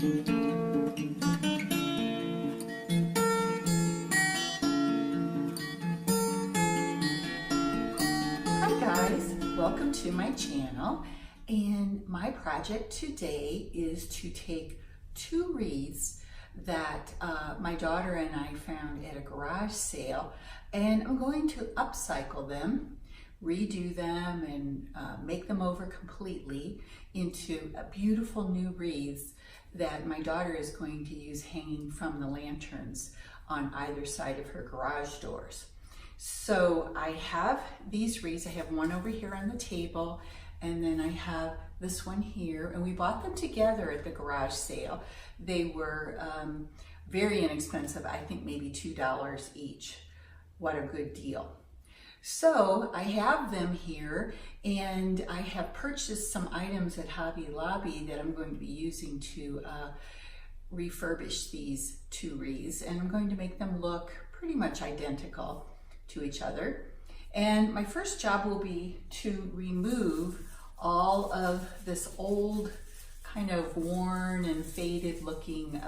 Hi guys, welcome to my channel, and my project today is to take two wreaths that my daughter and I found at a garage sale, and I'm going to upcycle them, redo them, and make them over completely into a beautiful new wreaths that my daughter is going to use hanging from the lanterns on either side of her garage doors. So I have these wreaths. I have one over here on the table, and then I have this one here, and we bought them together at the garage sale. They were very inexpensive. I think maybe $2 each. What a good deal. So I have them here, and I have purchased some items at Hobby Lobby that I'm going to be using to refurbish these two wreaths, and I'm going to make them look pretty much identical to each other. And my first job will be to remove all of this old, kind of worn and faded looking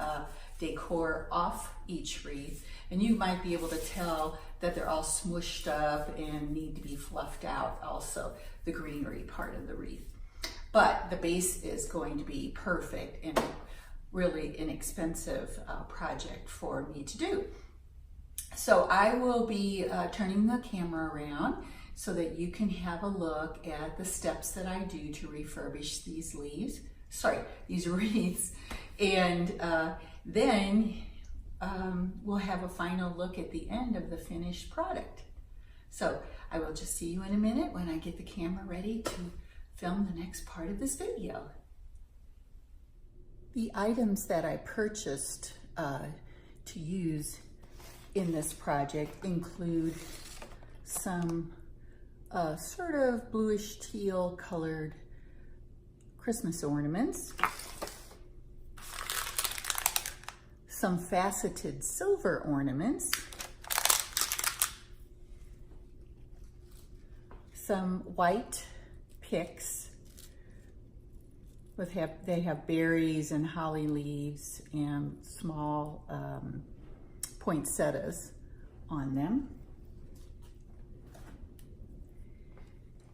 decor off each wreath. And you might be able to tell that they're all smushed up and need to be fluffed out, also the greenery part of the wreath. But the base is going to be perfect and really inexpensive project for me to do. So I will be turning the camera around so that you can have a look at the steps that I do to refurbish these these wreaths. And then we'll have a final look at the end of the finished product. So I will just see you in a minute when I get the camera ready to film the next part of this video. The items that I purchased to use in this project include some sort of bluish teal colored Christmas ornaments, some faceted silver ornaments, some white picks they have berries and holly leaves and small poinsettias on them.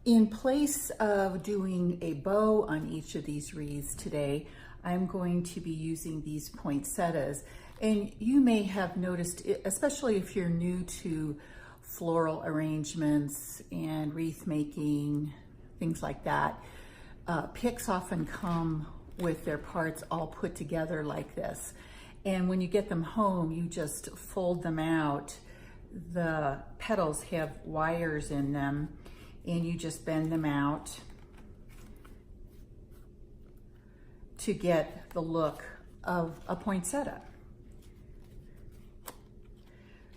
In place of doing a bow on each of these wreaths today, I'm going to be using these poinsettias. And you may have noticed, especially if you're new to floral arrangements and wreath making, things like that, picks often come with their parts all put together like this. And when you get them home, you just fold them out. The petals have wires in them, and you just bend them out to get the look of a poinsettia.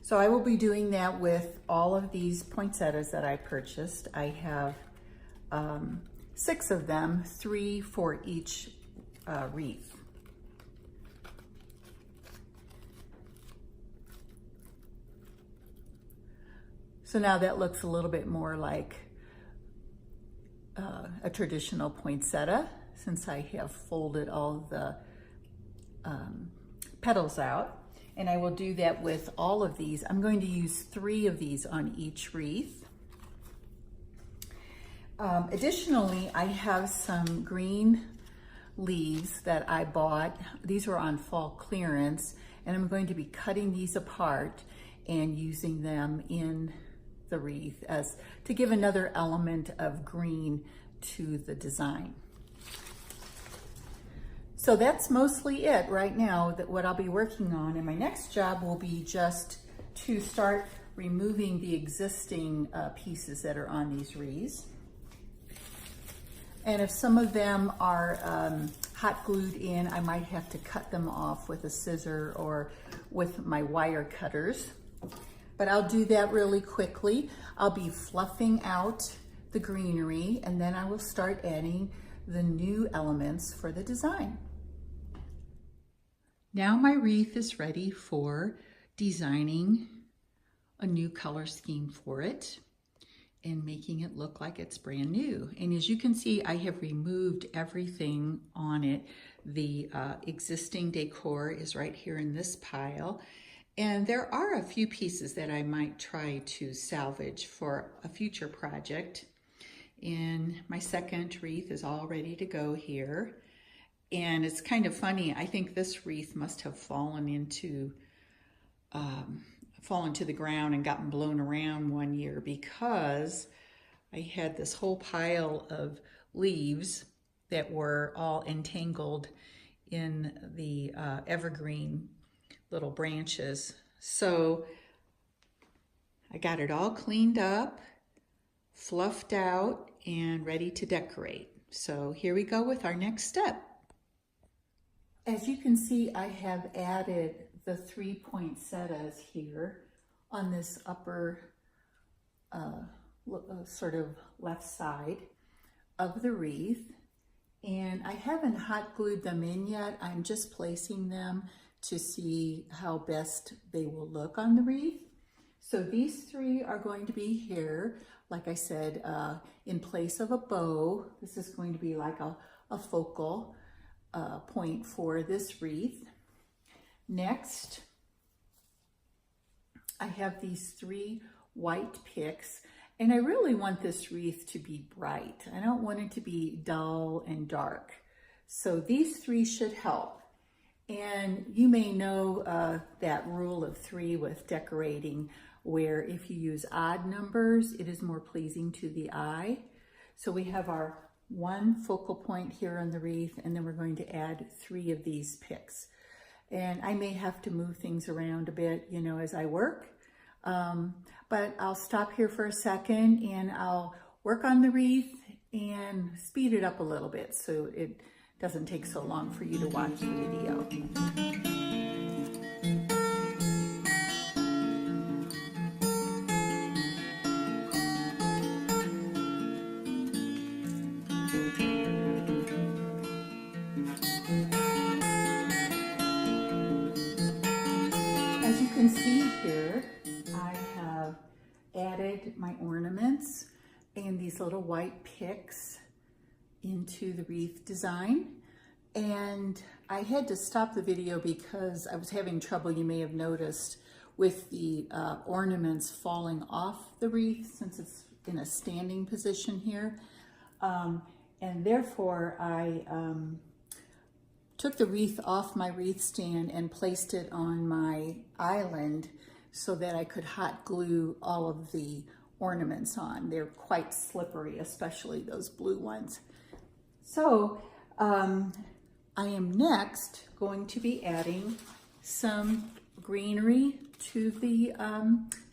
So I will be doing that with all of these poinsettias that I purchased. I have 6 of them, 3 for each wreath. So now that looks a little bit more like a traditional poinsettia, since I have folded all the petals out. And I will do that with all of these. I'm going to use 3 of these on each wreath. Additionally, I have some green leaves that I bought. These were on fall clearance, and I'm going to be cutting these apart and using them in the wreath as to give another element of green to the design. So that's mostly it right now, that what I'll be working on. And my next job will be just to start removing the existing pieces that are on these wreaths. And if some of them are hot glued in, I might have to cut them off with a scissor or with my wire cutters. But I'll do that really quickly. I'll be fluffing out the greenery, and then I will start adding the new elements for the design. Now my wreath is ready for designing a new color scheme for it and making it look like it's brand new. And as you can see, I have removed everything on it The existing decor is right here in this pile. And there are a few pieces that I might try to salvage for a future project. And my second wreath is all ready to go here. And it's kind of funny, I think this wreath must have fallen to the ground and gotten blown around one year, because I had this whole pile of leaves that were all entangled in the evergreen little branches. So I got it all cleaned up, fluffed out, and ready to decorate. So here we go with our next step. As you can see, I have added the 3 poinsettias here on this upper sort of left side of the wreath. And I haven't hot glued them in yet. I'm just placing them to see how best they will look on the wreath. So these 3 are going to be here, like I said, in place of a bow. This is going to be like a focal point for this wreath. Next, I have these 3 white picks, and I really want this wreath to be bright. I don't want it to be dull and dark. So these 3 should help. And you may know that rule of 3 with decorating, where if you use odd numbers, it is more pleasing to the eye. So we have our 1 focal point here on the wreath, and then we're going to add 3 of these picks. And I may have to move things around a bit, you know, as I work. But I'll stop here for a second and I'll work on the wreath and speed it up a little bit so it doesn't take so long for you to watch the video. As you can see here, I have added my ornaments and these little white picks into the wreath design. And I had to stop the video because I was having trouble, you may have noticed, with the ornaments falling off the wreath since it's in a standing position here. And therefore I took the wreath off my wreath stand and placed it on my island so that I could hot glue all of the ornaments on. They're quite slippery, especially those blue ones. So I am next going to be adding some greenery to the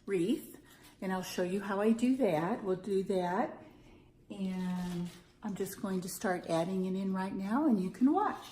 wreath, and I'll show you how I do that. We'll do that, and I'm just going to start adding it in right now, and you can watch.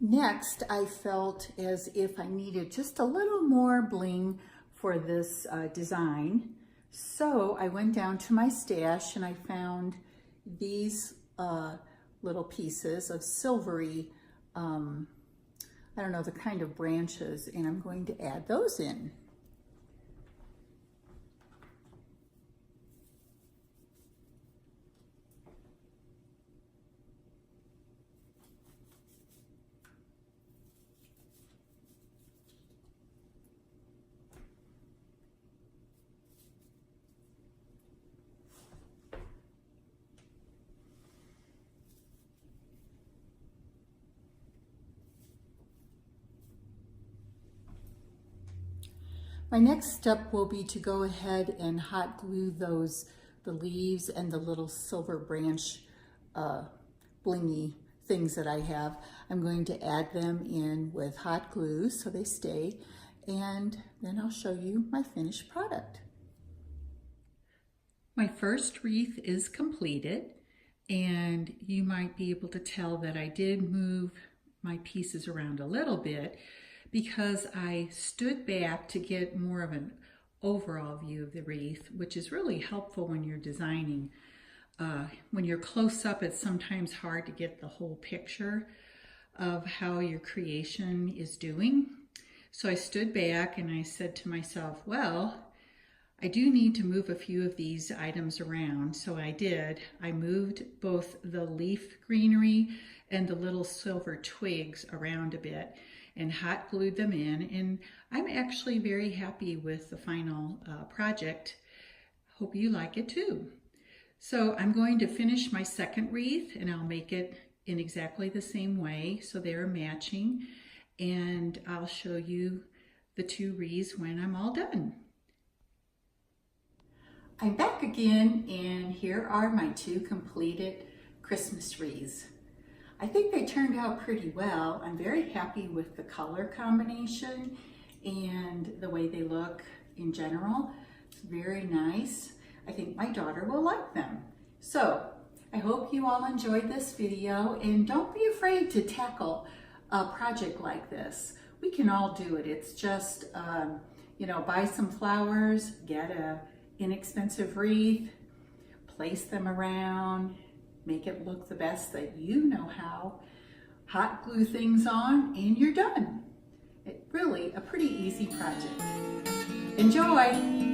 Next, I felt as if I needed just a little more bling for this design. So I went down to my stash and I found these little pieces of silvery, I don't know, the kind of branches, and I'm going to add those in. My next step will be to go ahead and hot glue the leaves and the little silver branch blingy things that I have. I'm going to add them in with hot glue so they stay, and then I'll show you my finished product. My first wreath is completed, and you might be able to tell that I did move my pieces around a little bit because I stood back to get more of an overall view of the wreath, which is really helpful when you're designing. When you're close up, it's sometimes hard to get the whole picture of how your creation is doing. So I stood back and I said to myself, well, I do need to move a few of these items around. So I did. I moved both the leaf greenery and the little silver twigs around a bit and hot glued them in. And I'm actually very happy with the final project. Hope you like it too. So I'm going to finish my second wreath, and I'll make it in exactly the same way so they're matching, and I'll show you the two wreaths when I'm all done. I'm back again, and here are my two completed Christmas wreaths. I think they turned out pretty well. I'm very happy with the color combination and the way they look in general. It's very nice. I think my daughter will like them. So I hope you all enjoyed this video, and don't be afraid to tackle a project like this. We can all do it. It's just, buy some flowers, get a inexpensive wreath, place them around, make it look the best that you know how, hot glue things on, and you're done. It's really a pretty easy project. Enjoy!